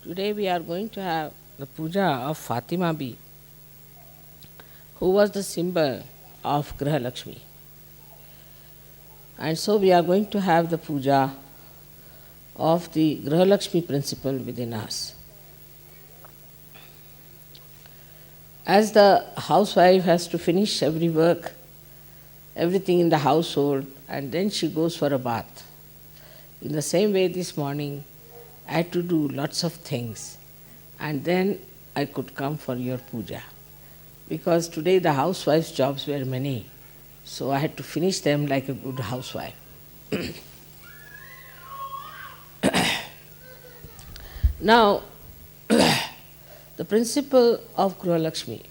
Today we are going to have the puja of Fatima Bi, who was the symbol of Graha Lakshmi. And so we are going to have the puja of the Graha Lakshmi principle within us. As the housewife has to finish every work, everything in the household, and then she goes for a bath. In the same way, this morning, I had to do lots of things, and then I could come for your puja. Because today the housewife's jobs were many, so I had to finish them like a good housewife. Now, the principle of Graha Lakshmi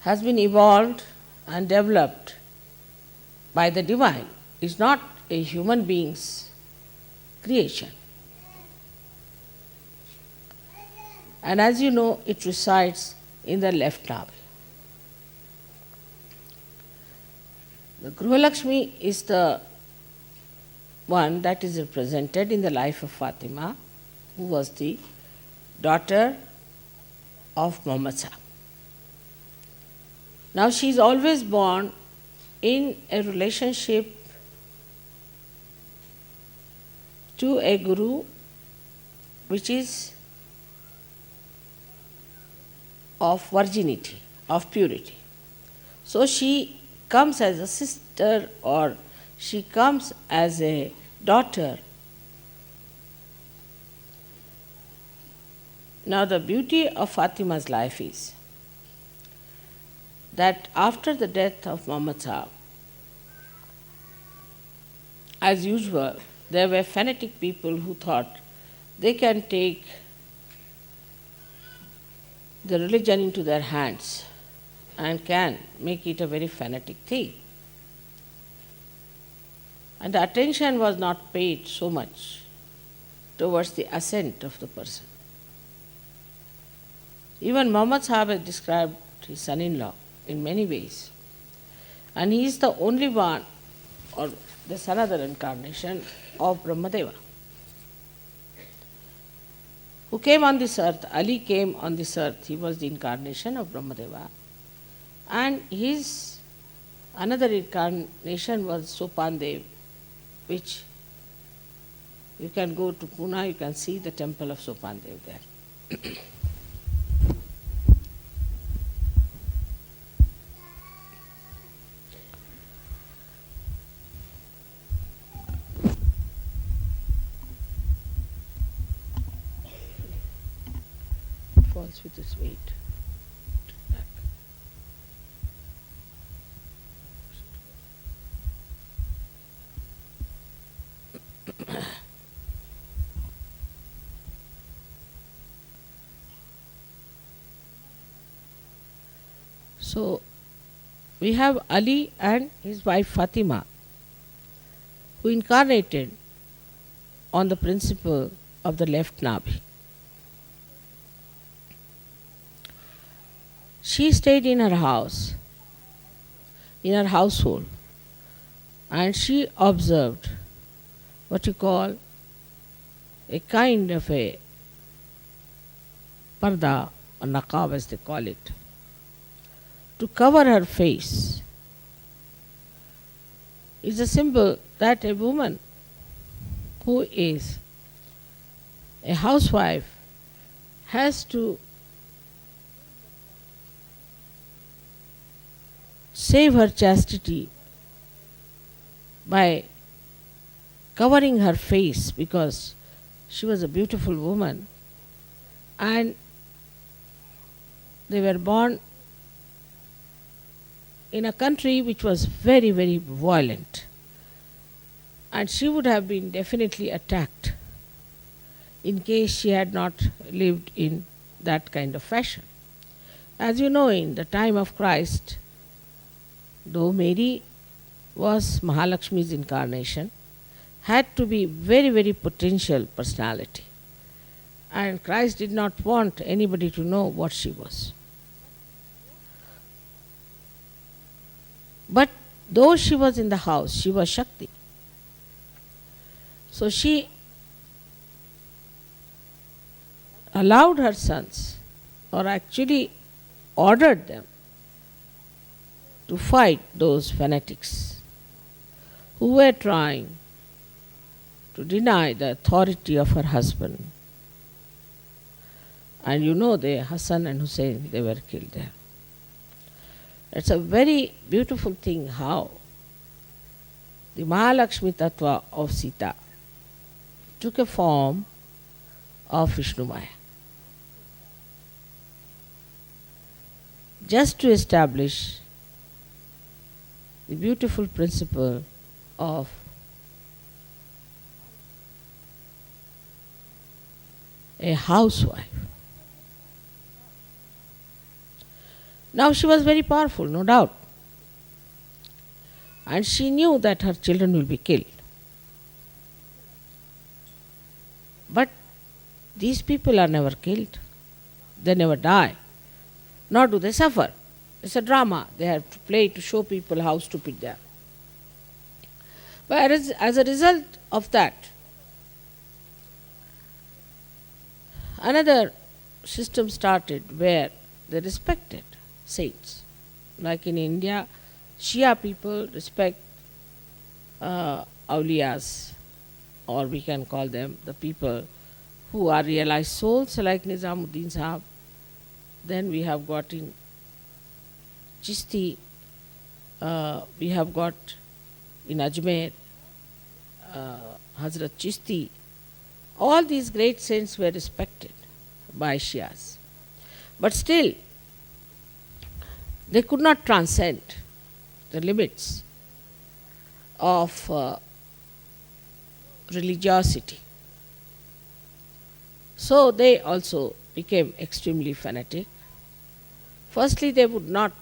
has been evolved and developed by the divine. It's not a human being's creation. And as you know, it resides in the left Nabhi. The Graha Lakshmi is the one that is represented in the life of Fatima, who was the daughter of Muhammad Sahib. Now she is always born in a relationship to a guru which is of virginity, of purity. So she comes as a sister or she comes as a daughter. Now the beauty of Fatima's life is that after the death of Muhammad Sahib, as usual, there were fanatic people who thought they can take the religion into their hands and can make it a very fanatic thing. And the attention was not paid so much towards the ascent of the person. Even Muhammad Sahib has described his son-in-law in many ways. And he is the only one, or there's another incarnation of Brahmadeva, who came on this earth. Ali came on this earth. He was the incarnation of Brahmadeva. And his another incarnation was Sopandev, which you can go to Pune, you can see the temple of Sopandev there. Falls with its weight. Back. So we have Ali and his wife Fatima, who incarnated on the principle of the left Nabhi. She stayed in her house, in her household, and she observed what you call a kind of a parda or naqab as they call it, to cover her face. It's a symbol that a woman who is a housewife has to save her chastity by covering her face, because she was a beautiful woman and they were born in a country which was very, very violent, and she would have been definitely attacked in case she had not lived in that kind of fashion. As you know, in the time of Christ, though Mary was Mahalakshmi's incarnation, had to be very, very potential personality. And Christ did not want anybody to know what she was. But though she was in the house, she was Shakti. So she allowed her sons, or actually ordered them, to fight those fanatics who were trying to deny the authority of her husband. And you know, the Hassan and Hussein, they were killed there. It's a very beautiful thing how the Mahalakshmi Tattva of Sita took a form of Vishnu Maya, just to establish the beautiful principle of a housewife. Now she was very powerful, no doubt, and she knew that her children will be killed. But these people are never killed, they never die, nor do they suffer. It's a drama they have to play to show people how stupid they are. But as a result of that, another system started where they respected saints. Like in India, Shia people respect awliyas, or we can call them the people who are realized souls, like Nizamuddin Sahab. Then we have got in Chishti, we have got in Ajmer, Hazrat Chishti. All these great saints were respected by Shias. But still, they could not transcend the limits of religiosity. So they also became extremely fanatic. Firstly, they would not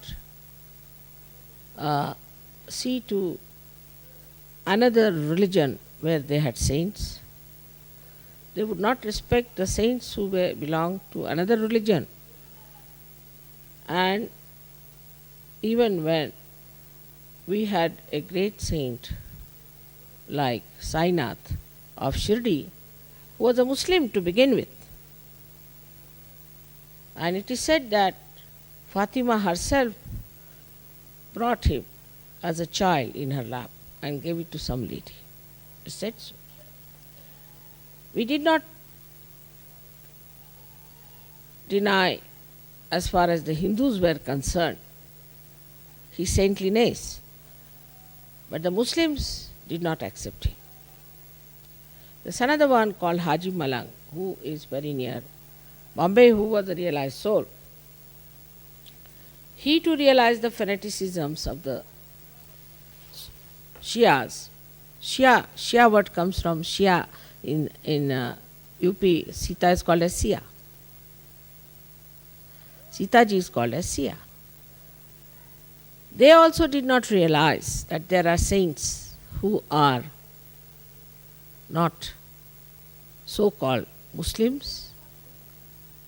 see to another religion where they had saints. They would not respect the saints who belonged to another religion. And even when we had a great saint like Sainath of Shirdi, who was a Muslim to begin with, and it is said that Fatima herself brought him as a child in her lap and gave it to some lady. It said so. We did not deny, as far as the Hindus were concerned, his saintliness, but the Muslims did not accept him. There's another one called Haji Malang, who is very near Bombay, who was a realized soul. He too realized the fanaticisms of the Shias. Shia word comes from Shia in UP. Sita is called as Sia. Sitaji is called as Sia. They also did not realize that there are saints who are not so-called Muslims,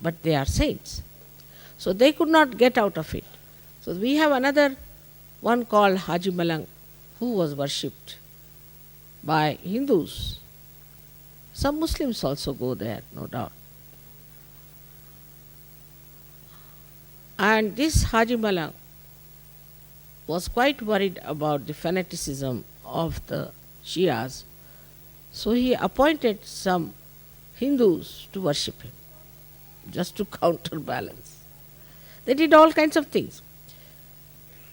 but they are saints. So they could not get out of it. So we have another one called Haji Malang, who was worshipped by Hindus. Some Muslims also go there, no doubt. And this Haji Malang was quite worried about the fanaticism of the Shias, so he appointed some Hindus to worship him, just to counterbalance. They did all kinds of things.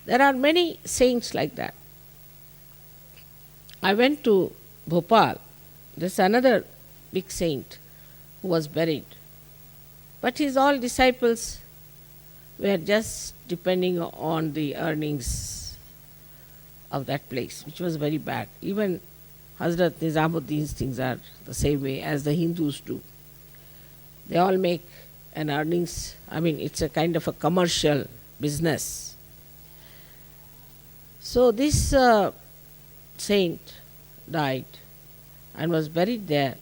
There are many saints like that. I went to Bhopal. There's another big saint who was buried. But his all disciples were just depending on the earnings of that place, which was very bad. Even Hazrat Nizamuddin's things are the same way as the Hindus do. They all make an earnings. I mean, it's a kind of a commercial business. So this saint died and was buried there.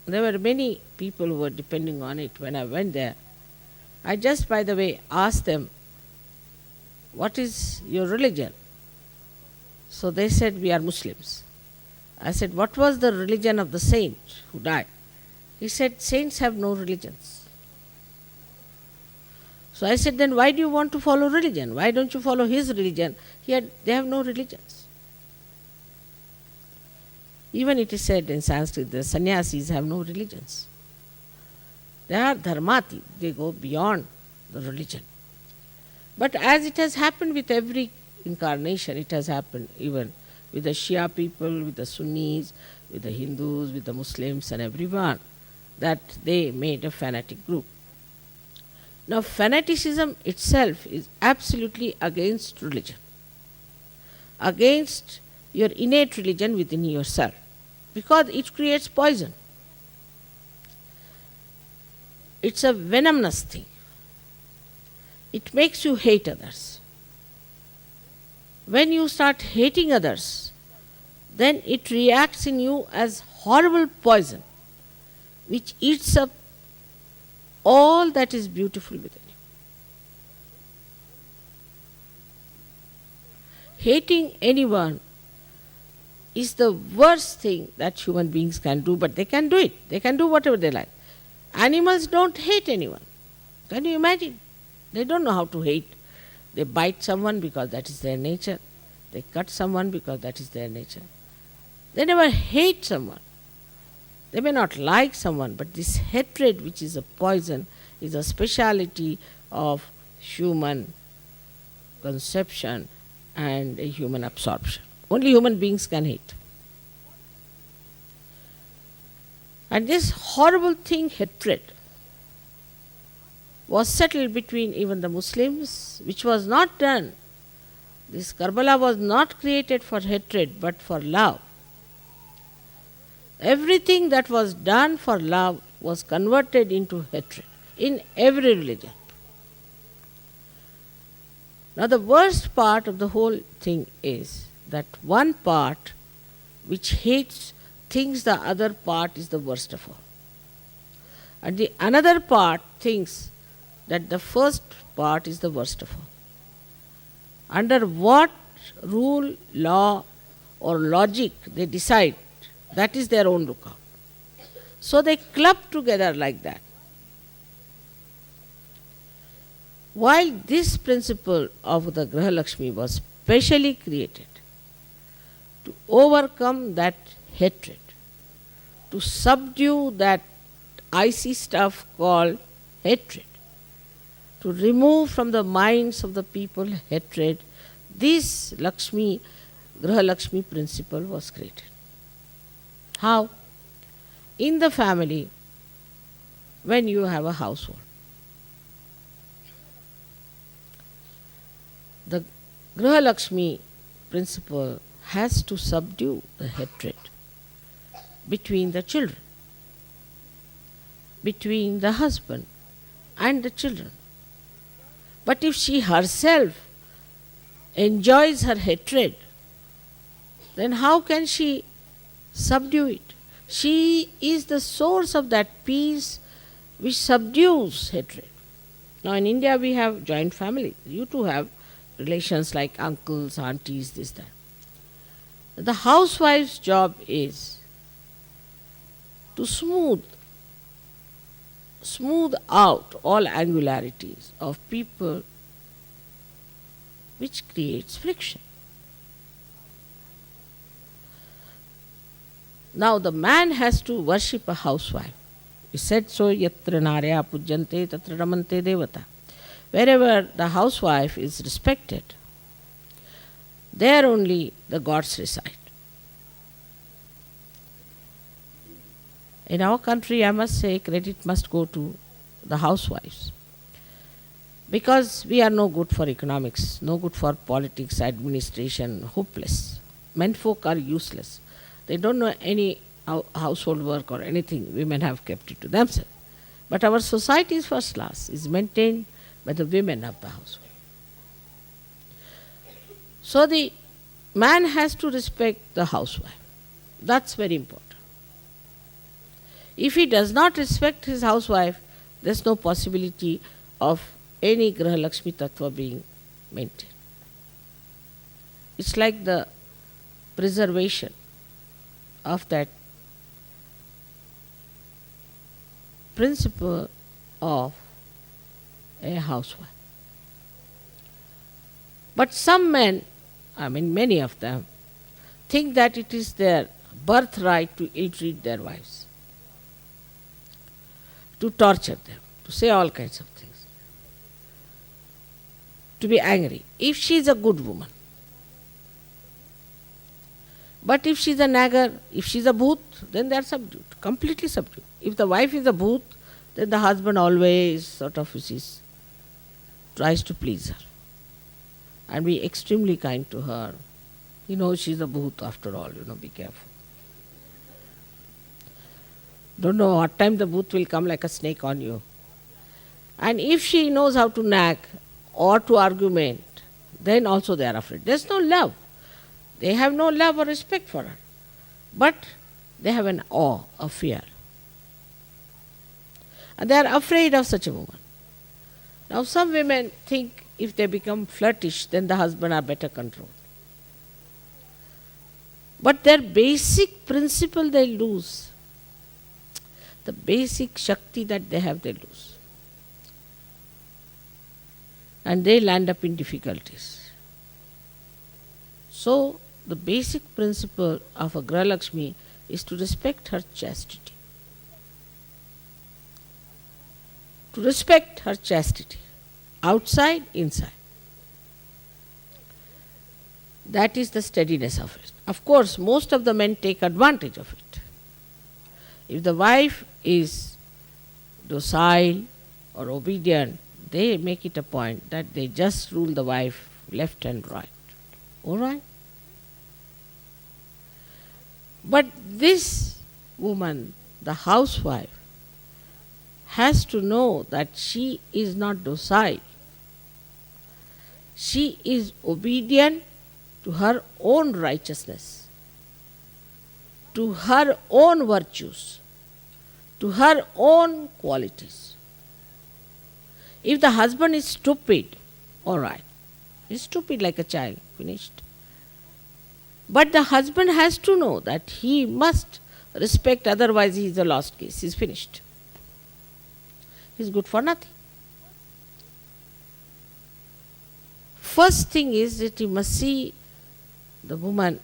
There were many people who were depending on it when I went there. I just, by the way, asked them, what is your religion? So they said, we are Muslims. I said, what was the religion of the saint who died? He said, saints have no religions. So I said, then why do you want to follow religion? Why don't you follow his religion? They have no religions. Even it is said in Sanskrit, the sannyasis have no religions. They are dharmati, they go beyond the religion. But as it has happened with every incarnation, it has happened even with the Shia people, with the Sunnis, with the Hindus, with the Muslims and everyone, that they made a fanatic group. Now, fanaticism itself is absolutely against religion, against your innate religion within yourself, because it creates poison. It's a venomous thing. It makes you hate others. When you start hating others, then it reacts in you as horrible poison, which eats up all that is beautiful within you. Hating anyone is the worst thing that human beings can do, but they can do it. They can do whatever they like. Animals don't hate anyone. Can you imagine? They don't know how to hate. They bite someone because that is their nature. They cut someone because that is their nature. They never hate someone. They may not like someone, but this hatred, which is a poison, is a speciality of human conception and a human absorption. Only human beings can hate. And this horrible thing, hatred, was settled between even the Muslims, which was not done. This Karbala was not created for hatred, but for love. Everything that was done for love was converted into hatred in every religion. Now, the worst part of the whole thing is that one part which hates thinks the other part is the worst of all. And the another part thinks that the first part is the worst of all. Under what rule, law, or logic they decide, that is their own lookout. So they club together like that. While this principle of the Graha Lakshmi was specially created to overcome that hatred, to subdue that icy stuff called hatred, to remove from the minds of the people hatred, this Lakshmi, Graha Lakshmi principle was created. How? In the family, when you have a household, the Graha Lakshmi principle has to subdue the hatred between the children, between the husband and the children. But if she herself enjoys her hatred, then how can she subdue it? She is the source of that peace which subdues hatred. Now in India we have joint families. You too have relations like uncles, aunties, this, that. The housewife's job is to smooth out all angularities of people which creates friction. Now the man has to worship a housewife. He said so, yatra narya pujyante tatra ramante devata. Wherever the housewife is respected, there only the gods reside. In our country, I must say, credit must go to the housewives. Because we are no good for economics, no good for politics, administration, hopeless. Menfolk are useless. They don't know any household work or anything. Women have kept it to themselves. But our society's first class is maintained by the women of the household. So the man has to respect the housewife. That's very important. If he does not respect his housewife, there's no possibility of any Graha Lakshmi Tattva being maintained. It's like the preservation of that principle of a housewife. But some men, I mean many of them, think that it is their birthright to ill-treat their wives, to torture them, to say all kinds of things, to be angry, if she is a good woman. But if she is a nagger, if she is a bhoot, then they are subdued, completely subdued. If the wife is a bhoot, then the husband always sort of tries to please her and be extremely kind to her. You know, she's a bhoot after all, be careful. Don't know what time the bhoot will come like a snake on you. And if she knows how to nag or to argument, then also they are afraid. There's no love. They have no love or respect for her. But they have an awe, a fear. And they are afraid of such a woman. Now some women think if they become flirtish, then the husband are better controlled. But their basic principle they lose. The basic Shakti that they have, they lose. And they land up in difficulties. So, the basic principle of a Grahalakshmi is to respect her chastity. To respect her chastity, outside, inside. That is the steadiness of it. Of course, most of the men take advantage of it. If the wife is docile or obedient, they make it a point that they just rule the wife left and right. All right? But this woman, the housewife, has to know that she is not docile. She is obedient to her own righteousness, to her own virtues, to her own qualities. If the husband is stupid, all right, he's stupid like a child, finished. But the husband has to know that he must respect, otherwise he is a lost case, he's finished. He's good for nothing. First thing is that you must see the woman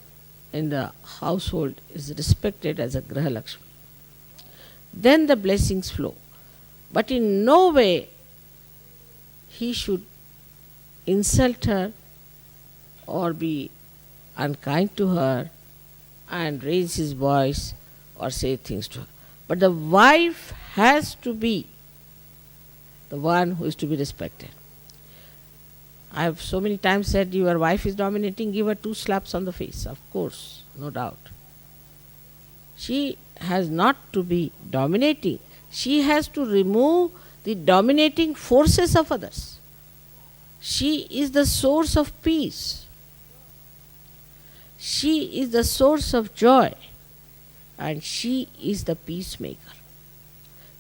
in the household is respected as a Grahalakshmi. Then the blessings flow. But in no way he should insult her or be unkind to her and raise his voice or say things to her. But the wife has to be the one who is to be respected. I have so many times said, your wife is dominating, give her 2 slaps on the face. Of course, no doubt. She has not to be dominating. She has to remove the dominating forces of others. She is the source of peace. She is the source of joy. And she is the peacemaker.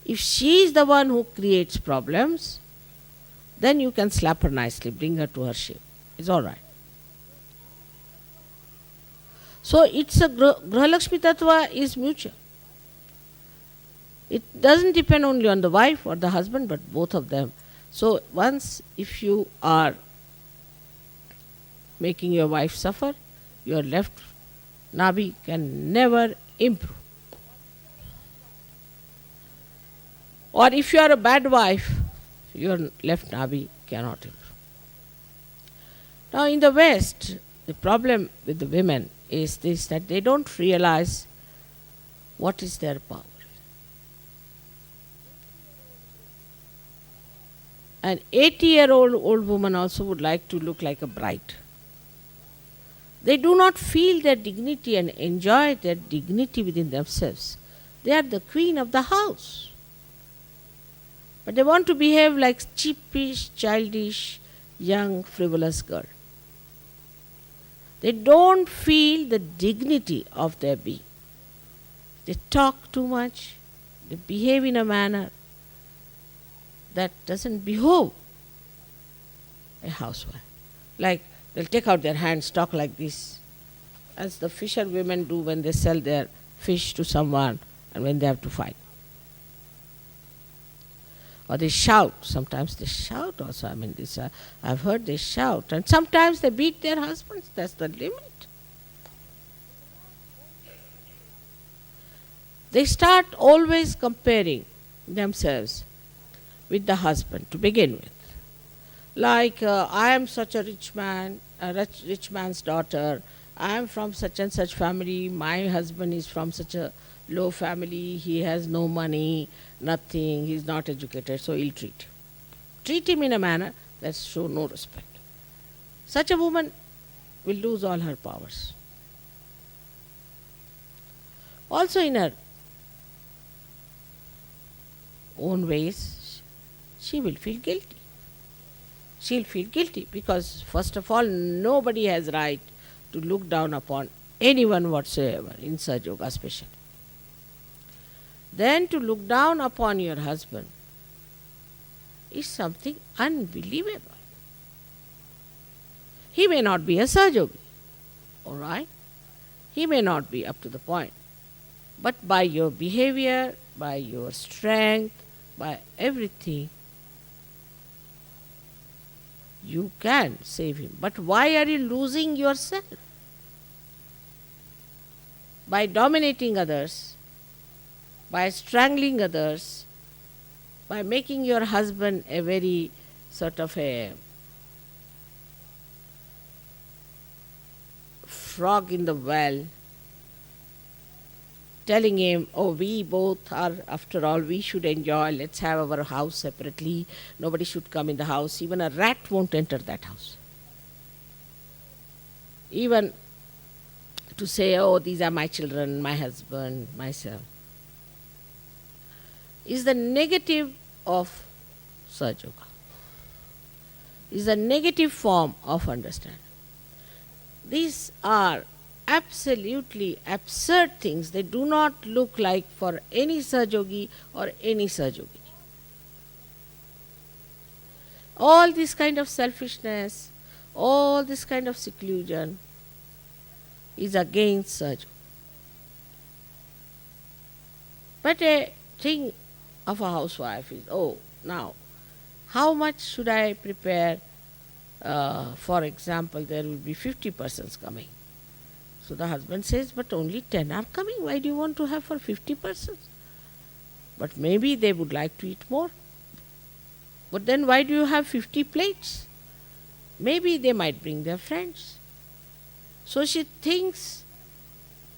If she is the one who creates problems, then you can slap her nicely, bring her to her shape. It's all right. So it's a Grahalakshmi Tattva is mutual. It doesn't depend only on the wife or the husband, but both of them. So once if you are making your wife suffer, your left Nabhi can never improve. Or if you are a bad wife, your left Nabhi cannot improve. Now in the West, the problem with the women is this, that they don't realize what is their power. An 80-year-old woman also would like to look like a bride. They do not feel their dignity and enjoy their dignity within themselves. They are the queen of the house. But they want to behave like cheapish, childish, young, frivolous girl. They don't feel the dignity of their being. They talk too much. They behave in a manner that doesn't behove a housewife. Like they'll take out their hands, talk like this, as the fisherwomen do when they sell their fish to someone and when they have to fight. Or they shout. Sometimes they shout also. I mean, this, I've heard they shout. And sometimes they beat their husbands. That's the limit. They start always comparing themselves with the husband to begin with. Like, I am such a rich man, rich man's daughter. I am from such and such family. My husband is from such a low family. He has no money, nothing. He is not educated, so ill treat him. Treat him in a manner that show no respect. Such a woman will lose all her powers. Also, in her own ways, she will feel guilty. She'll feel guilty because, first of all, nobody has right to look down upon anyone whatsoever, in SahajaYoga especially. Then to look down upon your husband is something unbelievable. He may not be a SahajaYogi, all right? He may not be up to the point. But by your behavior, by your strength, by everything, you can save him. But why are you losing yourself? By dominating others, by strangling others, by making your husband a very sort of a frog in the well, telling him, oh, we both are, after all, we should enjoy, let's have our house separately, nobody should come in the house, even a rat won't enter that house. Even to say, oh, these are my children, my husband, myself, is the negative of SahajaYoga, is a negative form of understanding. These are absolutely absurd things. They do not look like for any SahajaYogi or any SahajaYogini. All this kind of selfishness, all this kind of seclusion is against SahajaYoga. But a thing of a housewife is, oh, now, how much should I prepare? For example, there will be 50 persons coming. So the husband says, but only 10 are coming. Why do you want to have for 50 persons? But maybe they would like to eat more. But then why do you have 50 plates? Maybe they might bring their friends. So she thinks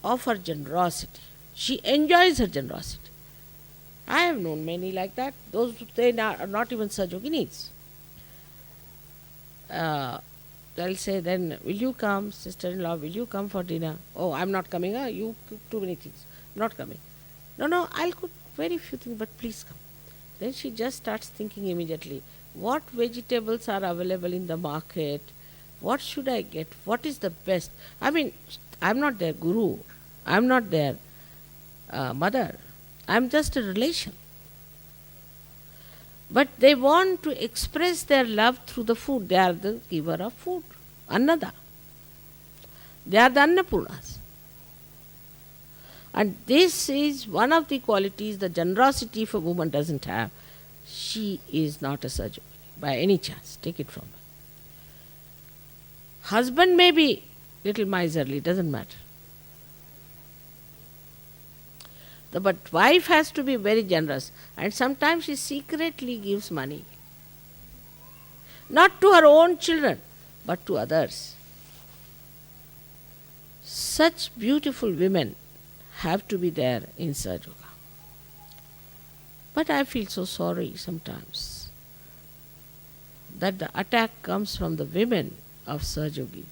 of her generosity. She enjoys her generosity. I have known many like that. Those they are not even SahajaYoginis. They'll say, then, will you come, sister-in-law, will you come for dinner? Oh, I'm not coming. You cook too many things. I'm not coming. No, I'll cook very few things, but please come. Then she just starts thinking immediately, what vegetables are available in the market? What should I get? What is the best? I mean, I'm not their guru. I'm not their mother. I'm just a relation. But they want to express their love through the food. They are the giver of food. Annada. They are the Annapurnas. And this is one of the qualities, the generosity if a woman doesn't have. She is not a SahajaYogini by any chance. Take it from her. Husband may be little miserly, doesn't matter. But wife has to be very generous, and sometimes she secretly gives money. Not to her own children, but to others. Such beautiful women have to be there in SahajaYoga. But I feel so sorry sometimes that the attack comes from the women of SahajaYogi,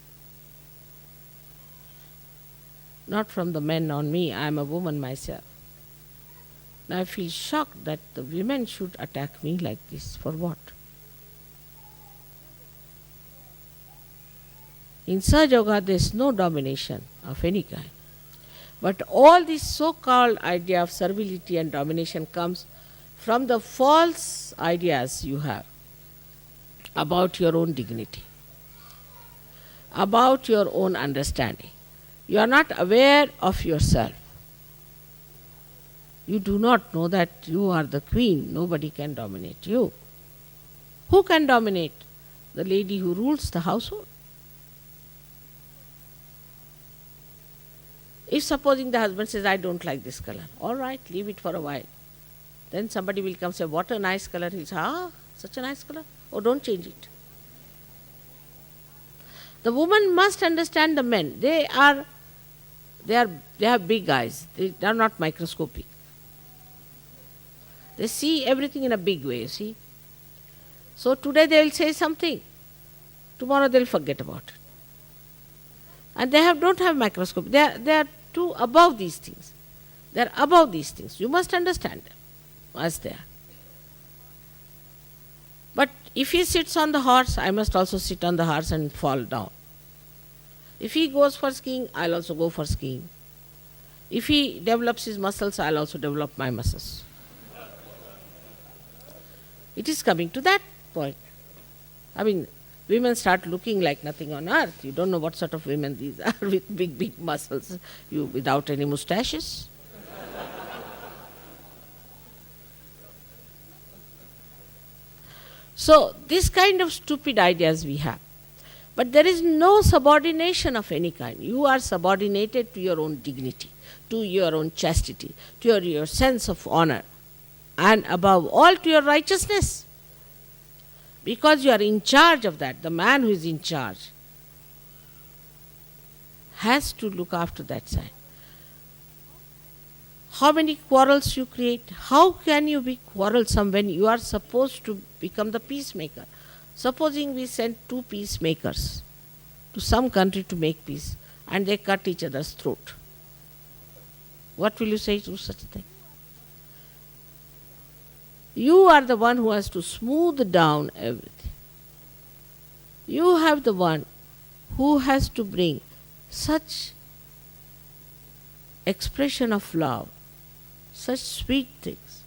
not from the men on me. I am a woman myself. I feel shocked that the women should attack me like this. For what? In SahajaYoga, there is no domination of any kind. But all this so-called idea of servility and domination comes from the false ideas you have about your own dignity, about your own understanding. You are not aware of yourself. You do not know that you are the queen. Nobody can dominate you. Who can dominate? The lady who rules the household. If supposing the husband says, I don't like this color, all right, leave it for a while. Then somebody will come and say, what a nice color. He'll say, such a nice color. Oh, don't change it. The woman must understand the men. They have big eyes. They are not microscopic. They see everything in a big way, you see. So today they will say something. Tomorrow they will forget about it. And they don't have microscope. They are too above these things. They are above these things. You must understand them as they are. But if he sits on the horse, I must also sit on the horse and fall down. If he goes for skiing, I'll also go for skiing. If he develops his muscles, I'll also develop my muscles. It is coming to that point. I mean, women start looking like nothing on earth. You don't know what sort of women these are with big, big muscles. You without any moustaches. So, this kind of stupid ideas we have. But there is no subordination of any kind. You are subordinated to your own dignity, to your own chastity, to your sense of honor, and above all to your righteousness. Because you are in charge of that. The man who is in charge has to look after that side. How many quarrels you create? How can you be quarrelsome when you are supposed to become the peacemaker? Supposing we send 2 peacemakers to some country to make peace and they cut each other's throat. What will you say to such a thing? You are the one who has to smooth down everything. You have the one who has to bring such expression of love, such sweet things,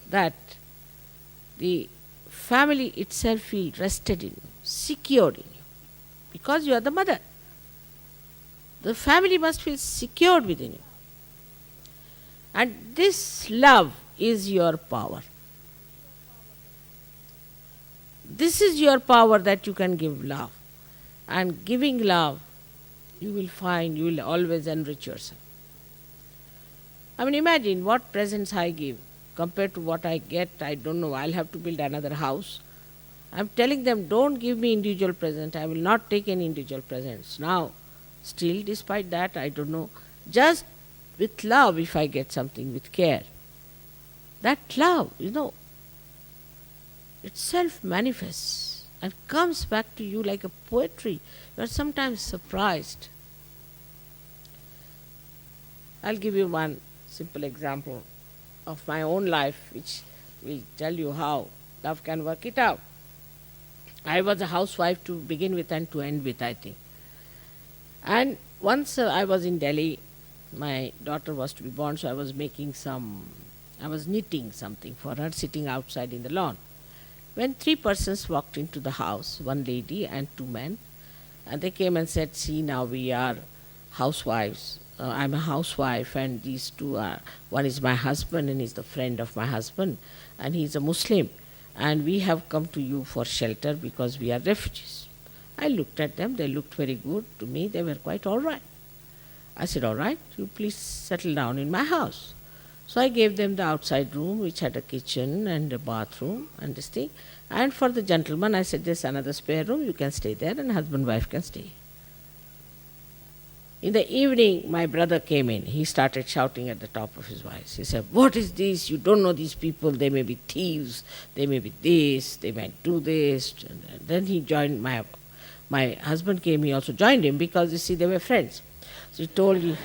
that the family itself feels rested in you, secured in you, because you are the mother. The family must feel secured within you. And this love is your power. This is your power, that you can give love. And giving love, you will find you will always enrich yourself. I mean, imagine what presents I give compared to what I get. I don't know, I'll have to build another house. I'm telling them, don't give me individual presents. I will not take any individual presents. Now, still, despite that, I don't know, just with love, if I get something, with care, that love, itself manifests and comes back to you like a poetry. You are sometimes surprised. I'll give you one simple example of my own life, which will tell you how love can work it out. I was a housewife to begin with and to end with, I think. And once I was in Delhi, my daughter was to be born, so I was knitting something for her, sitting outside in the lawn. When 3 persons walked into the house, 1 lady and 2 men, and they came and said, see, now we are housewives. I'm a housewife, and these 2 are, one is my husband and he's the friend of my husband, and he's a Muslim, and we have come to you for shelter because we are refugees. I looked at them, they looked very good to me, they were quite all right. I said, all right, you please settle down in my house. So I gave them the outside room, which had a kitchen and a bathroom and this thing. And for the gentleman, I said, there's another spare room, you can stay there, and husband and wife can stay. In the evening, my brother came in. He started shouting at the top of his voice. He said, what is this? You don't know these people. They may be thieves. They may be this. They might do this. And then he joined my husband came. He also joined him because, you see, they were friends. So he told me,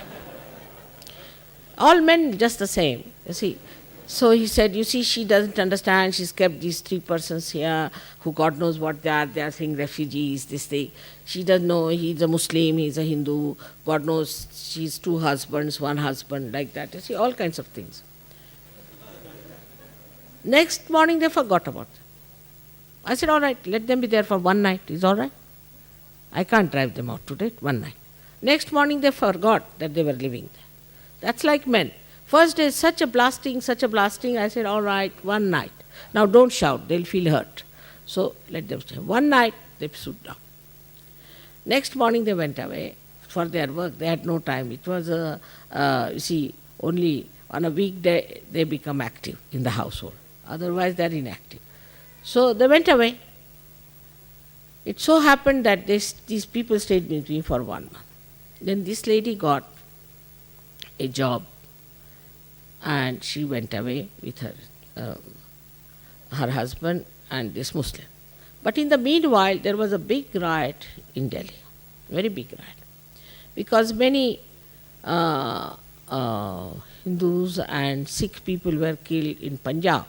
all men just the same, you see. So he said, you see, she doesn't understand. She's kept these 3 persons here who God knows what they are. They are saying refugees, this thing. She doesn't know he's a Muslim, he's a Hindu. God knows she's 2 husbands, 1 husband, like that. You see, all kinds of things. Next morning they forgot about it. I said, all right, let them be there for 1 night. Is all right. I can't drive them out today, 1 night. Next morning they forgot that they were living there. That's like men. First day, such a blasting, such a blasting. I said, all right, one night. Now don't shout, they'll feel hurt. So let them stay. One night, they stood down. Next morning they went away for their work. They had no time. It was, you see, only on a weekday they become active in the household. Otherwise they're inactive. So they went away. It so happened that these people stayed with me for 1 month. Then this lady got a job and she went away with her husband and this Muslim. But in the meanwhile, there was a big riot in Delhi, very big riot, because many Hindus and Sikh people were killed in Punjab.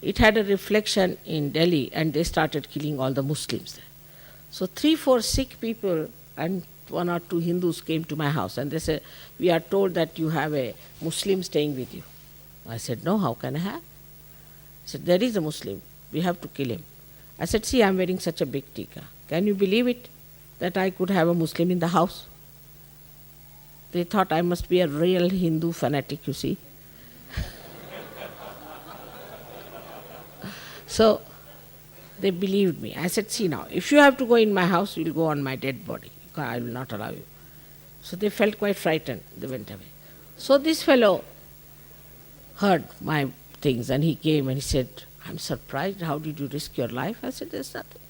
It had a reflection in Delhi and they started killing all the Muslims there. So 3-4 Sikh people and 1 or 2 Hindus came to my house and they said, we are told that you have a Muslim staying with you. I said, no, how can I have? I said, there is a Muslim, we have to kill him. I said, see, I am wearing such a big tikka. Can you believe it, that I could have a Muslim in the house? They thought I must be a real Hindu fanatic, you see. So they believed me. I said, see now, if you have to go in my house, you will go on my dead body. I will not allow you. So they felt quite frightened. They went away. So this fellow heard my things and he came and he said, I'm surprised, how did you risk your life? I said, there's nothing.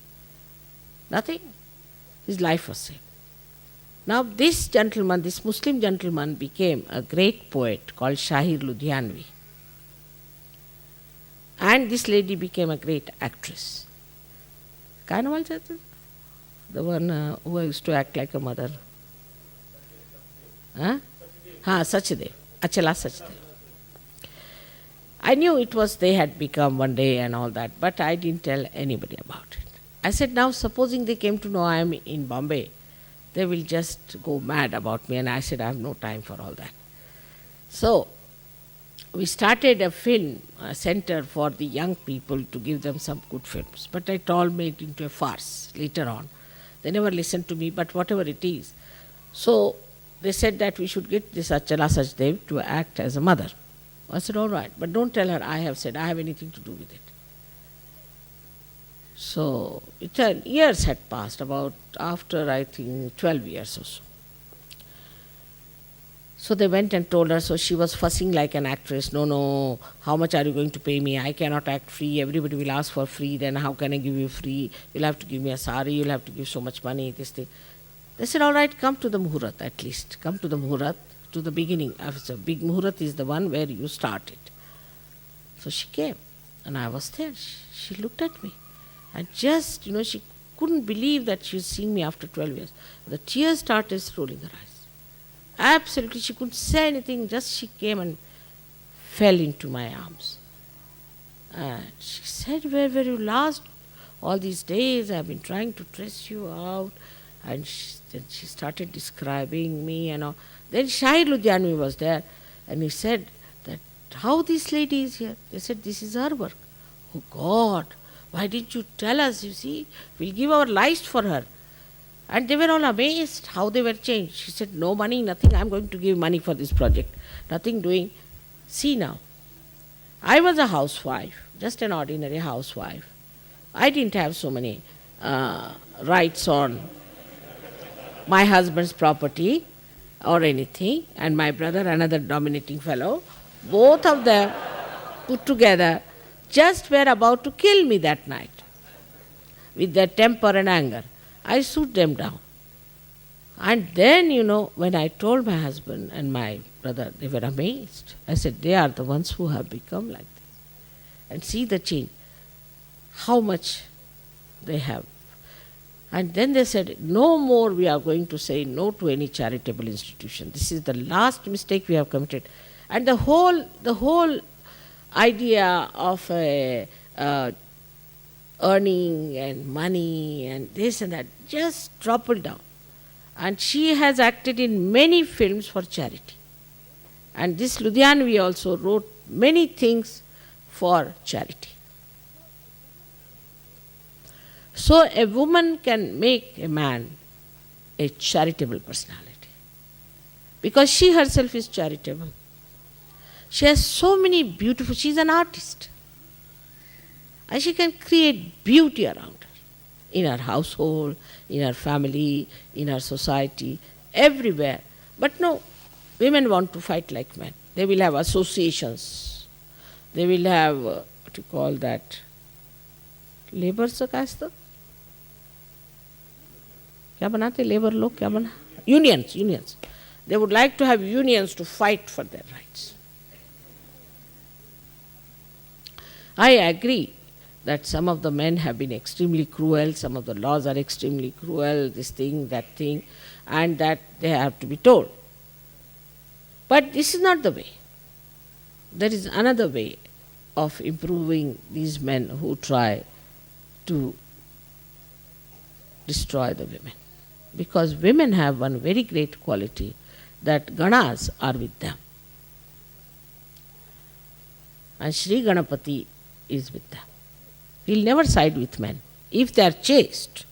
Nothing. His life was saved. Now this gentleman, this Muslim gentleman became a great poet called Shahir Ludhianvi. And this lady became a great actress. Carnival Chatra? The one who used to act like a mother. Huh? Sachadev. Achala Sachadev. I knew it was they had become one day and all that, but I didn't tell anybody about it. I said, now supposing they came to know I am in Bombay, they will just go mad about me. And I said, I have no time for all that. So we started a film center for the young people to give them some good films. But it all made into a farce later on. They never listened to me, but whatever it is. So they said that we should get this Achala Sachdev to act as a mother. I said, all right, but don't tell her I have said, I have anything to do with it. So years had passed, about after I think 12 years or so. So they went and told her, so she was fussing like an actress, no, how much are you going to pay me? I cannot act free, everybody will ask for free, then how can I give you free? You'll have to give me a sari, you'll have to give so much money, this thing. They said, all right, come to the Muhurat at least, come to the Muhurat, to the beginning. So big Muhurat is the one where you start it. So she came and I was there. She looked at me and just, she couldn't believe that she was seeing me after 12 years. The tears started rolling her eyes. Absolutely, she couldn't say anything, just she came and fell into my arms. And she said, where were you last? All these days I've been trying to trace you out. And then she started describing me and all. Then Shahir Ludhianvi was there and he said that, how this lady is here? They said, this is her work. Oh God, why didn't you tell us? You see, we'll give our lives for her. And they were all amazed how they were changed. She said, no money, nothing, I'm going to give money for this project. Nothing doing. See now, I was a housewife, just an ordinary housewife. I didn't have so many rights on my husband's property or anything. And my brother, another dominating fellow, both of them put together just were about to kill me that night with their temper and anger. I shoot them down. And then, when I told my husband and my brother, they were amazed. I said, they are the ones who have become like this. And see the change, how much they have. And then they said, no more we are going to say no to any charitable institution. This is the last mistake we have committed. And the whole idea of earning and money and this and that just toppled down. And she has acted in many films for charity. And this Ludhianvi also wrote many things for charity. So a woman can make a man a charitable personality. because she herself is charitable. She has so many beautiful, she's an artist. And she can create beauty around her, in her household, in her family, in her society, everywhere. But no, women want to fight like men. They will have associations. They will have, what you call that, labor से क्या है क्या बनाते labour लोग क्या बना unions. They would like to have unions to fight for their rights. I agree that some of the men have been extremely cruel, some of the laws are extremely cruel, this thing, that thing, and that they have to be told. But this is not the way. There is another way of improving these men who try to destroy the women. Because women have one very great quality, that Ganas are with them. And Sri Ganapati is with them. He will never side with men. If they are chaste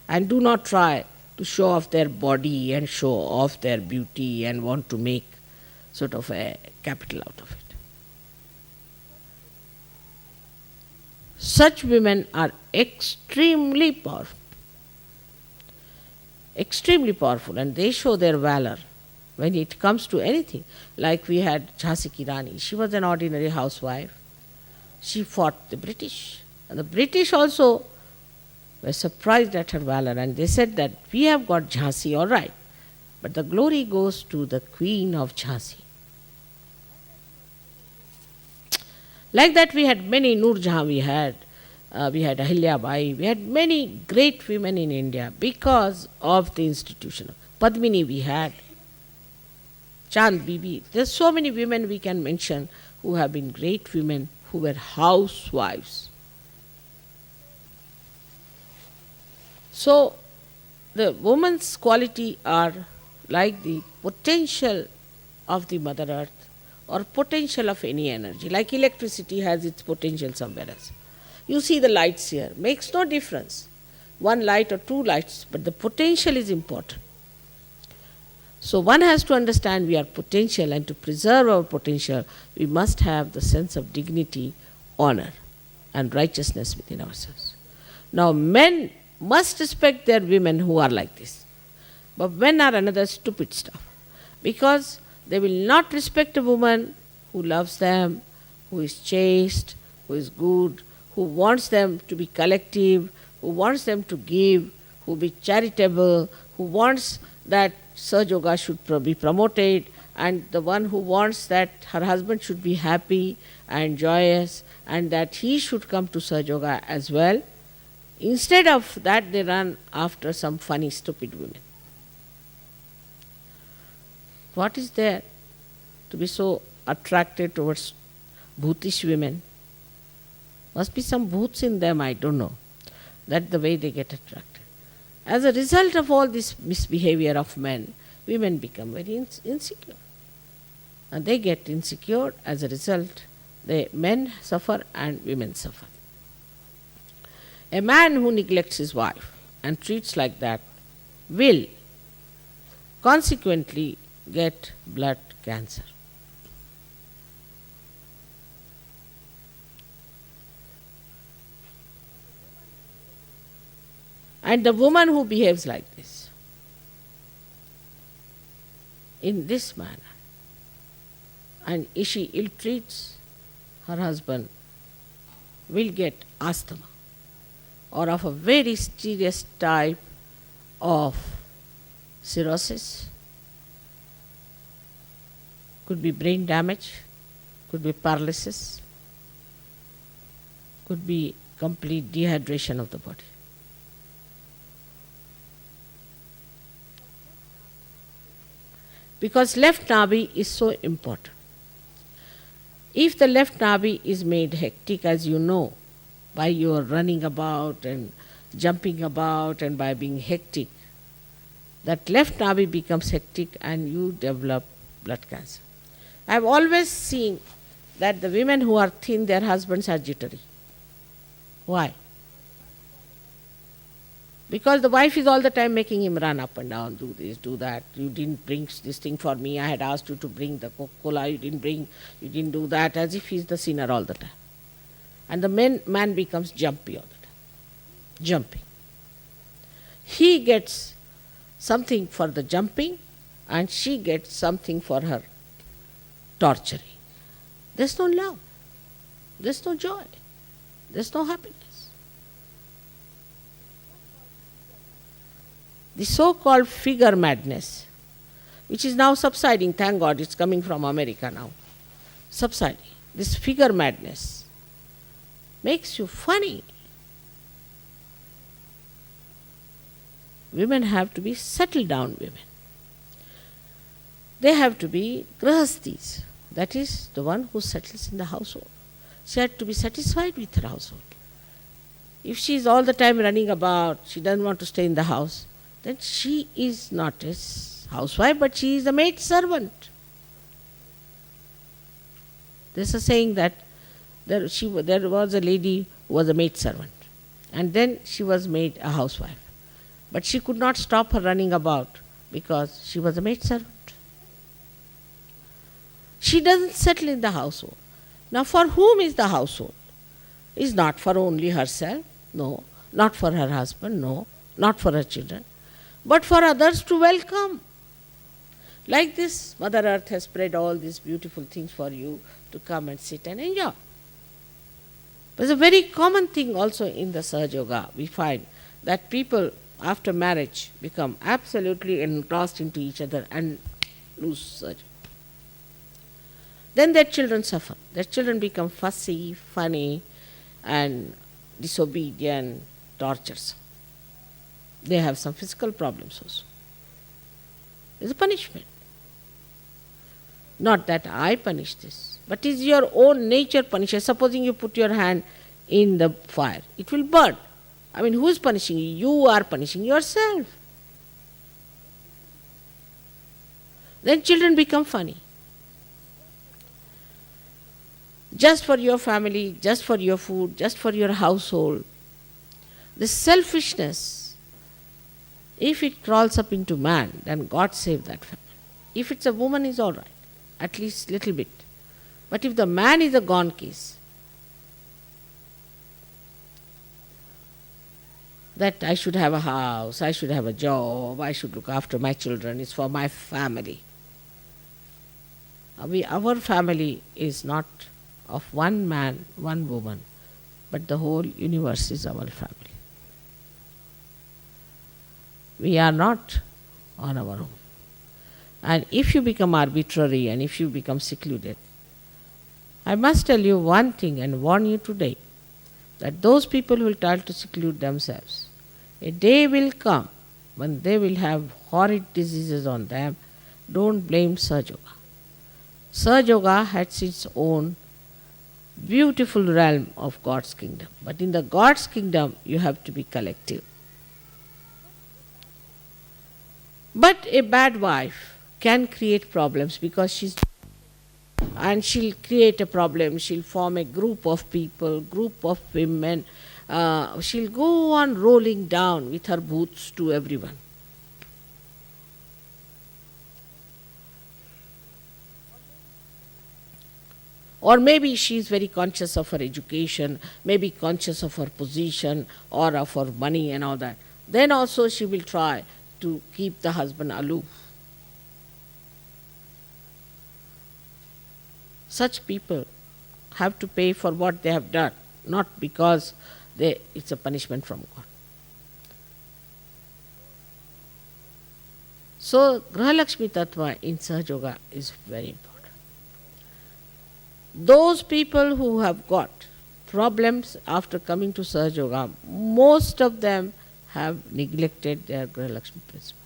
and do not try to show off their body and show off their beauty and want to make sort of a capital out of it. Such women are extremely powerful. Extremely powerful, and they show their valor when it comes to anything. Like we had Jhansi Ki Rani. She was an ordinary housewife. She fought the British. And the British also were surprised at her valor, and they said that we have got Jhansi, all right, but the glory goes to the Queen of Jhansi. Like that we had many, Noor Jahan we had Ahilya Bai, we had many great women in India because of the institution. Padmini we had, Chand Bibi. There's so many women we can mention who have been great women who were housewives. So the woman's quality are like the potential of the Mother Earth or potential of any energy. Like electricity has its potential somewhere else. You see the lights here, makes no difference. One light or two lights, but the potential is important. So one has to understand we are potential, and to preserve our potential, we must have the sense of dignity, honor, and righteousness within ourselves. Now men must respect their women who are like this. But men are another stupid stuff, because they will not respect a woman who loves them, who is chaste, who is good, who wants them to be collective, who wants them to give, who be charitable, who wants that SahajaYoga should be promoted, and the one who wants that her husband should be happy and joyous and that he should come to SahajaYoga as well. Instead of that, they run after some funny, stupid women. What is there to be so attracted towards bhutish women? Must be some bhoots in them, I don't know. That's the way they get attracted. As a result of all this misbehavior of men, women become very insecure. And they get insecure. As a result, the men suffer and women suffer. A man who neglects his wife and treats like that will consequently get blood cancer. And the woman who behaves like this, in this manner, and if she ill-treats her husband, will get asthma or of a very serious type of cirrhosis. Could be brain damage, could be paralysis, could be complete dehydration of the body. Because left Nabhi is so important. If the left Nabhi is made hectic, as you know, by your running about and jumping about and by being hectic, that left Nabhi becomes hectic and you develop blood cancer. I have always seen that the women who are thin, their husbands are jittery. Why? Because the wife is all the time making him run up and down, do this, do that. You didn't bring this thing for me. I had asked you to bring the Coca-Cola. You didn't bring, you didn't do that, as if he's the sinner all the time. And the man becomes jumpy all the time. Jumping. He gets something for the jumping and she gets something for her torturing. There's no love. There's no joy. There's no happiness. The so-called figure madness, which is now subsiding, thank God, it's coming from America now, subsiding. This figure madness makes you funny. Women have to be settled down women. They have to be grahastis, that is the one who settles in the household. She had to be satisfied with her household. If she is all the time running about, she doesn't want to stay in the house, then she is not a housewife, but she is a maid servant. There's a saying that there was a lady who was a maid servant, and then she was made a housewife. But she could not stop her running about because she was a maid servant. She doesn't settle in the household. Now, for whom is the household? Is not for only herself, no, not for her husband, no, not for her children, but for others to welcome. Like this, Mother Earth has spread all these beautiful things for you to come and sit and enjoy. There's a very common thing also in the SahajaYoga. We find that people after marriage become absolutely engrossed into each other and lose Sahaja. Then their children suffer. Their children become fussy, funny, and disobedient, tortures. They have some physical problems also. It's a punishment. Not that I punish this, but is your own nature punishes. Supposing you put your hand in the fire, it will burn. I mean, who is punishing you? You are punishing yourself. Then children become funny. Just for your family, just for your food, just for your household. This selfishness, if it crawls up into man, then God save that family. If it's a woman, is all right, at least little bit. But if the man is a gone case, that I should have a house, I should have a job, I should look after my children, it's for my family. Our family is not of one man, one woman, but the whole universe is our family. We are not on our own. And if you become arbitrary and if you become secluded, I must tell you one thing and warn you today, that those people who will try to seclude themselves, a day will come when they will have horrid diseases on them. Don't blame SahajaYoga. SahajaYoga has its own beautiful realm of God's kingdom. But in the God's kingdom, you have to be collective. But a bad wife can create problems because she'll create a problem, she'll form a group of people, group of women, she'll go on rolling down with her boots to everyone. Or maybe she is very conscious of her education, maybe conscious of her position or of her money and all that. Then also she will try to keep the husband aloof. Such people have to pay for what they have done, not because it's a punishment from God. So, Grahalakshmi Tattva in SahajaYoga is very important. Those people who have got problems after coming to SahajaYoga, most of them have neglected their Grahalakshmi principle.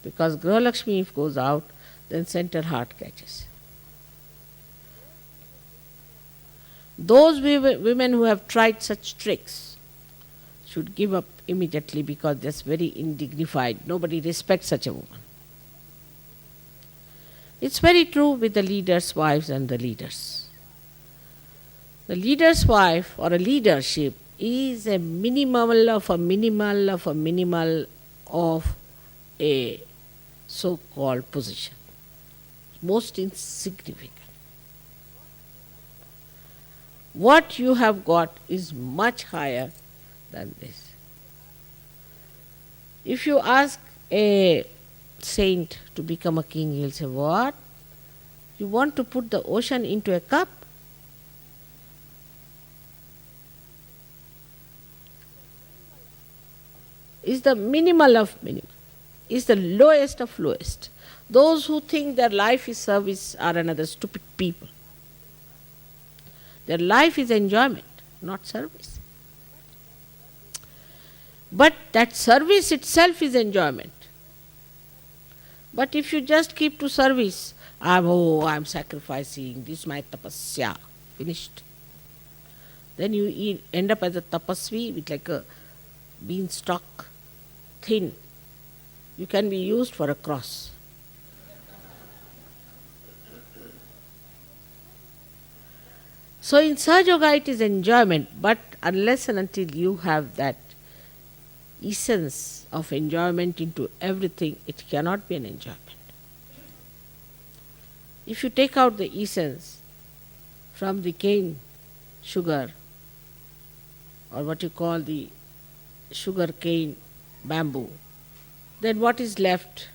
Because Grahalakshmi, if goes out, then center heart catches. Those women who have tried such tricks should give up immediately, because that's very indignified. Nobody respects such a woman. It's very true with the leaders' wives and the leaders. The leader's wife or a leadership is a minimal of a minimal of a minimal of a so-called position. Most insignificant. What you have got is much higher than this. If you ask a saint to become a king, he'll say, what? You want to put the ocean into a cup? Is the minimal of minimal, is the lowest of lowest. Those who think their life is service are another stupid people. Their life is enjoyment, not service. But that service itself is enjoyment. But if you just keep to service, I'm sacrificing, this is my tapasya, finished. Then you end up as a tapasvi with like a beanstalk, thin. You can be used for a cross. So in SahajaYoga it is enjoyment, but unless and until you have that essence of enjoyment into everything, it cannot be an enjoyment. If you take out the essence from the cane sugar, or what you call the sugar cane bamboo, then what is left?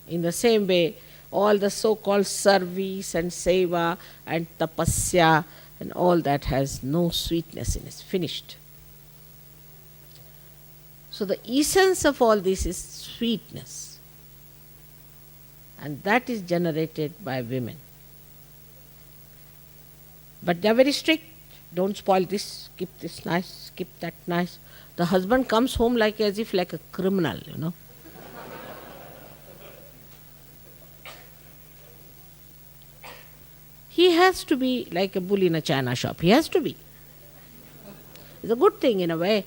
In the same way, all the so-called service and seva and tapasya and all that has no sweetness in it, finished. So the essence of all this is sweetness, and that is generated by women. But they are very strict. Don't spoil this, keep this nice, keep that nice. The husband comes home like as if like a criminal, you know. He has to be like a bull in a china shop. He has to be. It's a good thing in a way.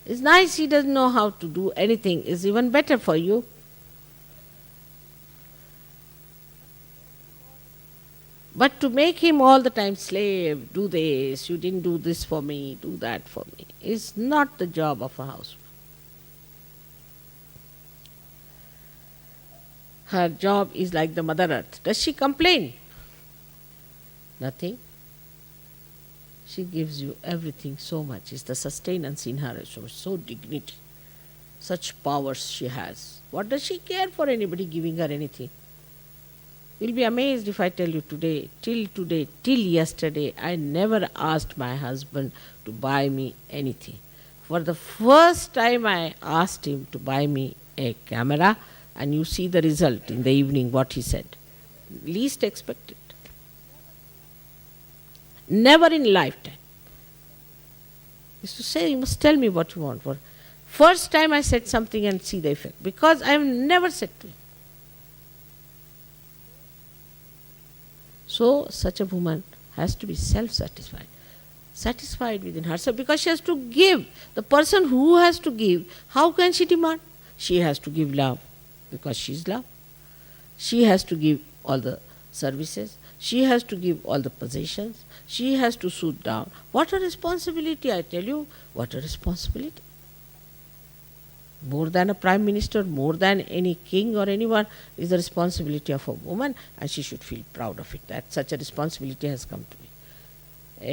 It's nice he doesn't know how to do anything. It's even better for you. But to make him all the time slave, do this, you didn't do this for me, do that for me, is not the job of a housewife. Her job is like the Mother Earth. Does she complain? Nothing. She gives you everything so much. It's the sustenance in her, so dignity. Such powers she has. What does she care for anybody giving her anything? You'll be amazed if I tell you today, till yesterday, I never asked my husband to buy me anything. For the first time I asked him to buy me a camera, and you see the result in the evening, what he said. Least expected. Never in lifetime. He used to say, you must tell me what you want. For first time I said something and see the effect, because I have never said to him. So such a woman has to be self-satisfied. Satisfied within herself, because she has to give. The person who has to give, how can she demand? She has to give love, because she is love. She has to give all the services. She has to give all the possessions. She has to suit down. What a responsibility, I tell you. What a responsibility. More than a prime minister, more than any king or anyone, is the responsibility of a woman, and she should feel proud of it, that such a responsibility has come to me.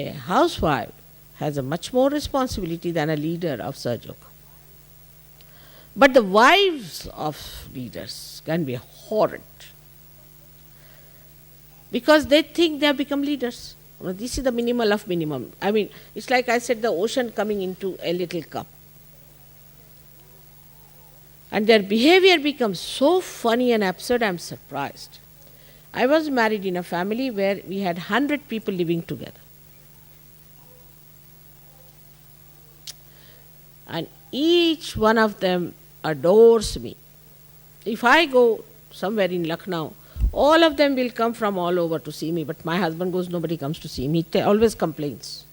A housewife has a much more responsibility than a leader of SahajaYoga. But the wives of leaders can be horrid, because they think they have become leaders. Well, this is the minimal of minimum. I mean, it's like I said, the ocean coming into a little cup. And their behavior becomes so funny and absurd, I'm surprised. I was married in a family where we had 100 people living together. And each one of them adores me. If I go somewhere in Lucknow, all of them will come from all over to see me, but my husband goes, nobody comes to see me. He always complains.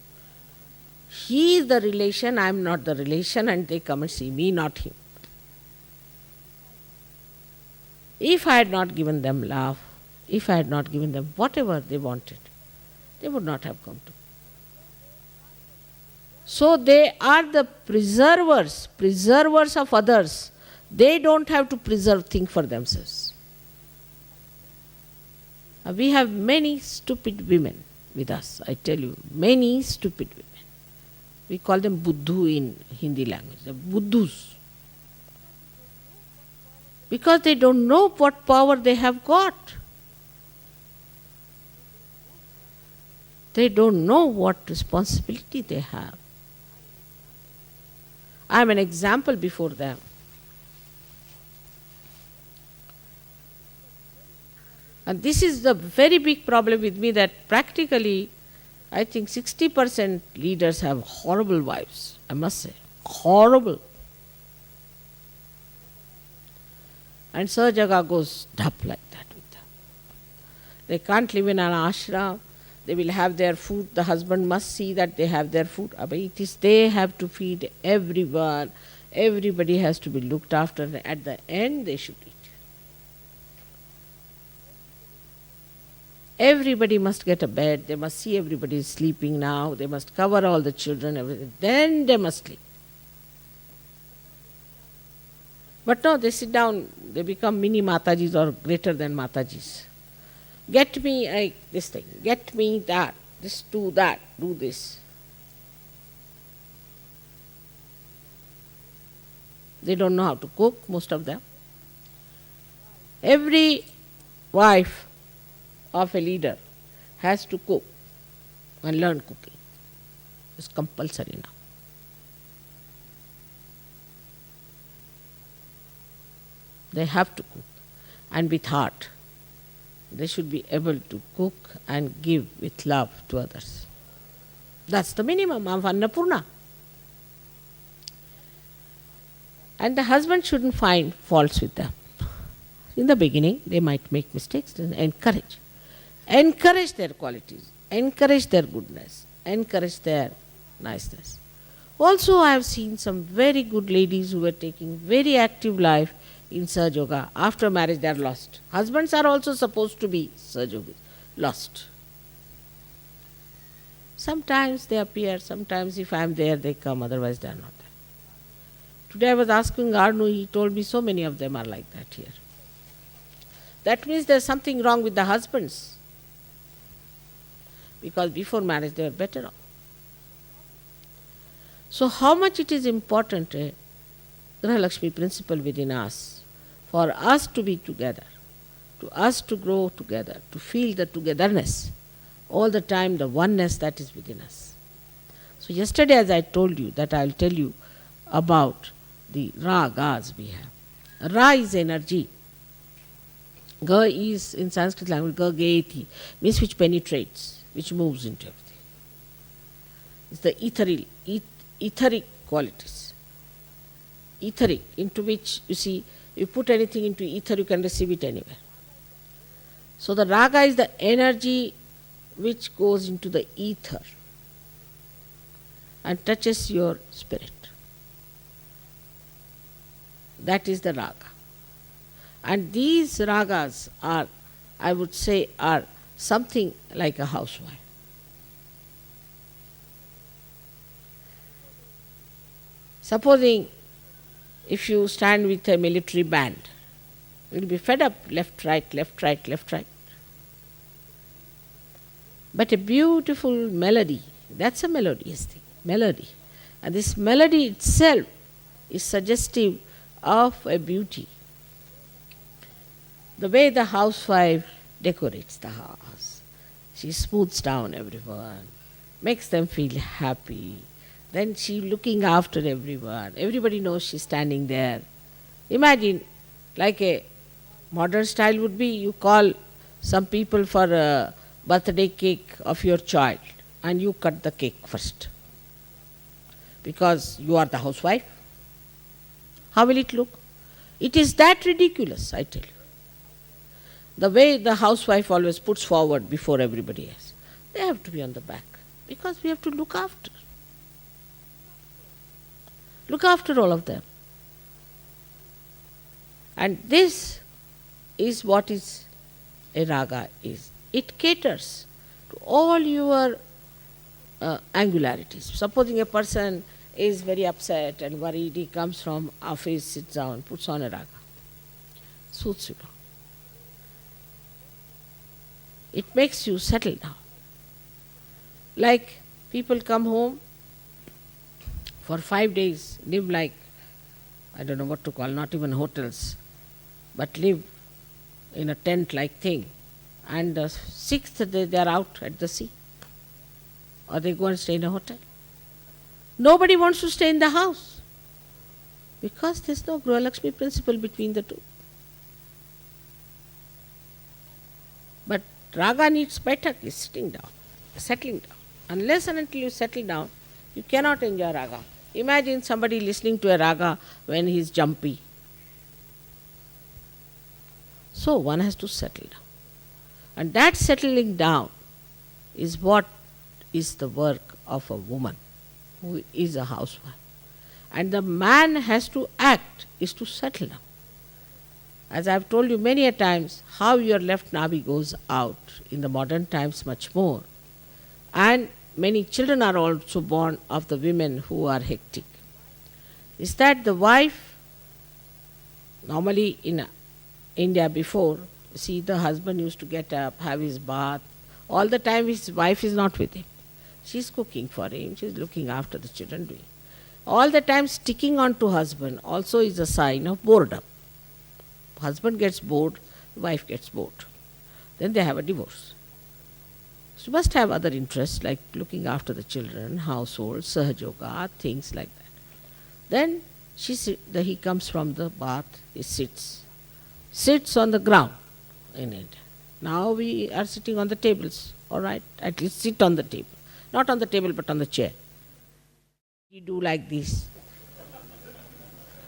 He is the relation, I am not the relation, and they come and see me, not him. If I had not given them love, If I had not given them whatever they wanted, they would not have come to me. So they are the preservers of others. They don't have to preserve things for themselves. We have many stupid women with us, I tell you, many stupid women. We call them Buddhu in Hindi language, the Buddhus. Because they don't know what power they have got. They don't know what responsibility they have. I am an example before them. And this is the very big problem with me, that practically I think 60% leaders have horrible wives, I must say. Horrible. And SahajaYoga goes dup like that with them. They can't live in an ashram. They will have their food. The husband must see that they have their food. But it is they have to feed everyone. Everybody has to be looked after. At the end, they should eat. Everybody must get a bed. They must see everybody is sleeping now. They must cover all the children, everything. Then they must sleep. But no, they sit down. They become mini Matajis or greater than Matajis. Get me this thing. Get me that. This, do that. Do this. They don't know how to cook, most of them. Every wife of a leader has to cook and learn cooking. It's compulsory now. They have to cook, and with heart. They should be able to cook and give with love to others. That's the minimum of Annapurna. And the husband shouldn't find faults with them. In the beginning, they might make mistakes. Then encourage. Encourage their qualities. Encourage their goodness. Encourage their niceness. Also, I have seen some very good ladies who were taking very active life in SahajaYoga. After marriage, they are lost. Husbands are also supposed to be SahajaYogis. Lost. Sometimes they appear, sometimes if I am there, they come, otherwise they are not there. Today I was asking Arnu, he told me so many of them are like that here. That means there is something wrong with the husbands. Because before marriage they were better off. So how much it is important, Grahalakshmi principle within us, for us to be together, to us to grow together, to feel the togetherness, all the time the oneness that is within us. So yesterday, as I told you, that I will tell you about the ragas we have. Ra is energy. Ga is, in Sanskrit language, ga gaeti, means which penetrates, which moves into everything. It's the etheric qualities. Etheric, into which, you see, you put anything into ether, you can receive it anywhere. So the raga is the energy which goes into the ether and touches your spirit. That is the raga. And these ragas are, I would say, are something like a housewife. Supposing if you stand with a military band, you will be fed up, left, right, left, right, left, right. But a beautiful melody, that's a melodious thing, melody. And this melody itself is suggestive of a beauty. The way the housewife decorates the house, she smooths down everyone, makes them feel happy. Then she looking after everyone. Everybody knows she's standing there. Imagine, like a modern style would be, you call some people for a birthday cake of your child and you cut the cake first. Because you are the housewife. How will it look? It is that ridiculous, I tell you. The way the housewife always puts forward before everybody else. They have to be on the back because we have to look after. Look after all of them. And this is what is a raga is. It caters to all your angularities. Supposing a person is very upset and worried, he comes from office, sits down, puts on a raga, soothes you down. It makes you settle down. Like people come home for 5 days, live like, I don't know what to call, not even hotels, but live in a tent like thing. And the 6th day they are out at the sea. Or they go and stay in a hotel. Nobody wants to stay in the house because there's no Grihalaxmi principle between the two. But raga needs baitak, is sitting down, settling down. Unless and until you settle down, you cannot enjoy raga. Imagine somebody listening to a raga when he is jumpy. So one has to settle down. And that settling down is what is the work of a woman who is a housewife. And the man has to act, is to settle down. As I have told you many a times, how your left Nabhi goes out in the modern times much more. And many children are also born of the women who are hectic. Is that the wife, normally in India before, see the husband used to get up, have his bath. All the time his wife is not with him. She's cooking for him, she's looking after the children doing. All the time sticking on to husband also is a sign of boredom. Husband gets bored, wife gets bored. Then they have a divorce. She must have other interests like looking after the children, household, SahajaYoga, things like that. Then he comes from the bath, he sits on the ground in India. Now we are sitting on the tables, all right, at least sit on the table. Not on the table but on the chair. You do like this.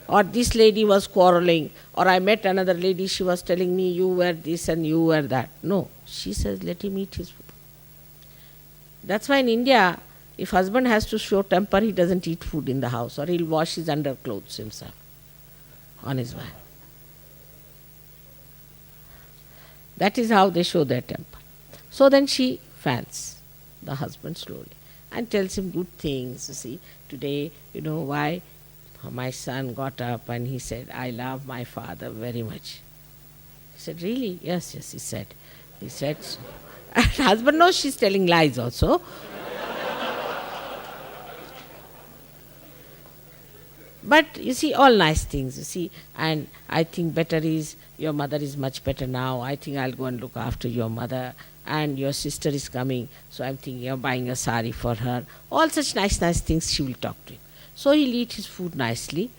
Or this lady was quarreling, or I met another lady, she was telling me you wear this and you wear that. No, she says let him eat his food. That's why in India, if husband has to show temper, he doesn't eat food in the house, or he'll wash his underclothes himself on his wife. That is how they show their temper. So then she fans the husband slowly and tells him good things. You see, today, you know why my son got up and he said, I love my father very much. He said, really? Yes, he said. He said, so. And husband knows she's telling lies also. But you see, all nice things, you see. And I think better is, your mother is much better now. I think I'll go and look after your mother. And your sister is coming, so I'm thinking of buying a sari for her. All such nice things she will talk to him. So he'll eat his food nicely.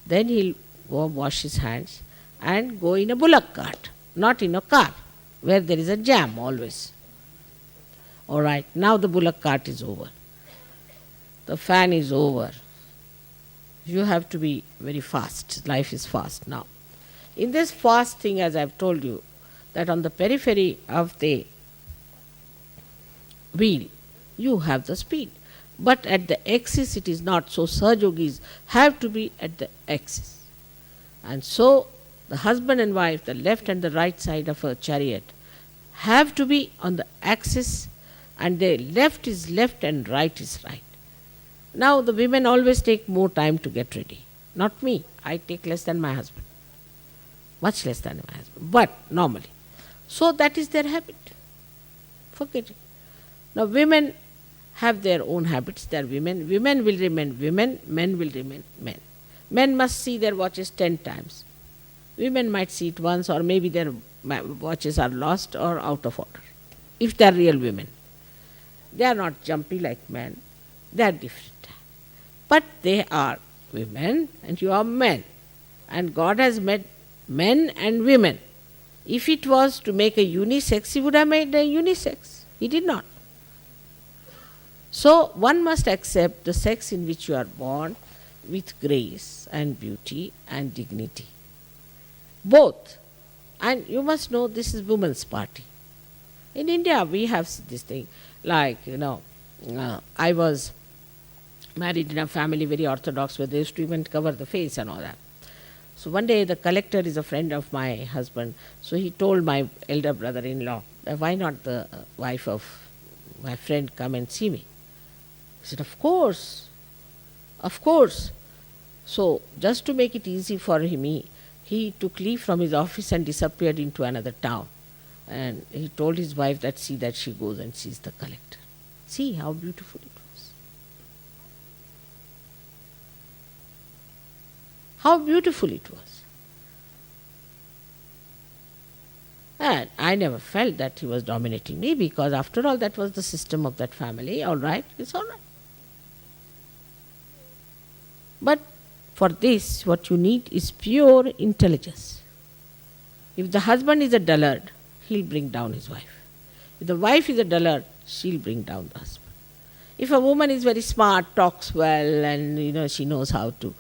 Then he'll go wash his hands and go in a bullock cart, not in a car, where there is a jam always. All right, now the bullock cart is over. The fan is over. You have to be very fast. Life is fast now. In this fast thing, as I've told you, that on the periphery of the wheel, you have the speed. But at the axis it is not. So Sahajogis have to be at the axis. And so the husband and wife, the left and the right side of a chariot, have to be on the axis, and the left is left and right is right. Now the women always take more time to get ready. Not me. I take less than my husband. Much less than my husband. But normally. So that is their habit. Forget it. Now women have their own habits. They are women. Women will remain women. Men will remain men. Men must see their watches 10 times. Women might see it once, or maybe their watches are lost or out of order. If they are real women. They are not jumpy like men. They are different. But they are women and you are men. And God has made men and women. If it was to make a unisex, He would have made a unisex. He did not. So one must accept the sex in which you are born with grace and beauty and dignity. Both. And you must know this is women's party. In India we have this thing like, I was married in a family very orthodox where they used to even cover the face and all that. So one day the collector is a friend of my husband, so he told my elder brother-in-law, why not the wife of my friend come and see me? He said, of course, of course. So just to make it easy for him, he took leave from his office and disappeared into another town. And he told his wife that see that she goes and sees the collector. See how beautiful it was. How beautiful it was. And I never felt that he was dominating me, because after all that was the system of that family. All right, it's all right. But for this, what you need is pure intelligence. If the husband is a dullard, he'll bring down his wife. If the wife is a dullard, she'll bring down the husband. If a woman is very smart, talks well, and she knows how to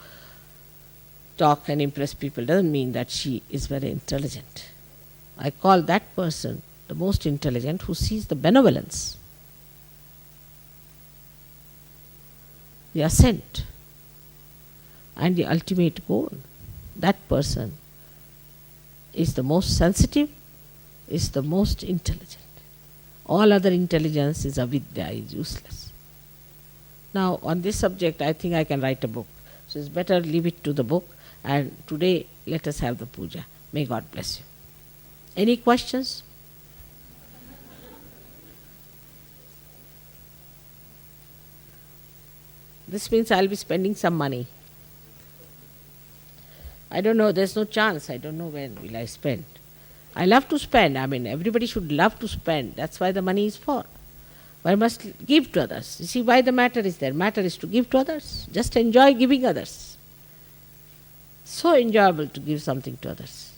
talk and impress people, doesn't mean that she is very intelligent. I call that person the most intelligent who sees the benevolence, the ascent, and the ultimate goal. That person is the most sensitive, is the most intelligent. All other intelligence is avidya, is useless. Now, on this subject, I think I can write a book. So it's better leave it to the book. And today, let us have the puja. May God bless you. Any questions? This means I'll be spending some money. I don't know, there's no chance. I don't know when will I spend. I love to spend. I mean, everybody should love to spend. That's why the money is for. I must give to others. You see why the matter is there. Matter is to give to others. Just enjoy giving others. So enjoyable to give something to others.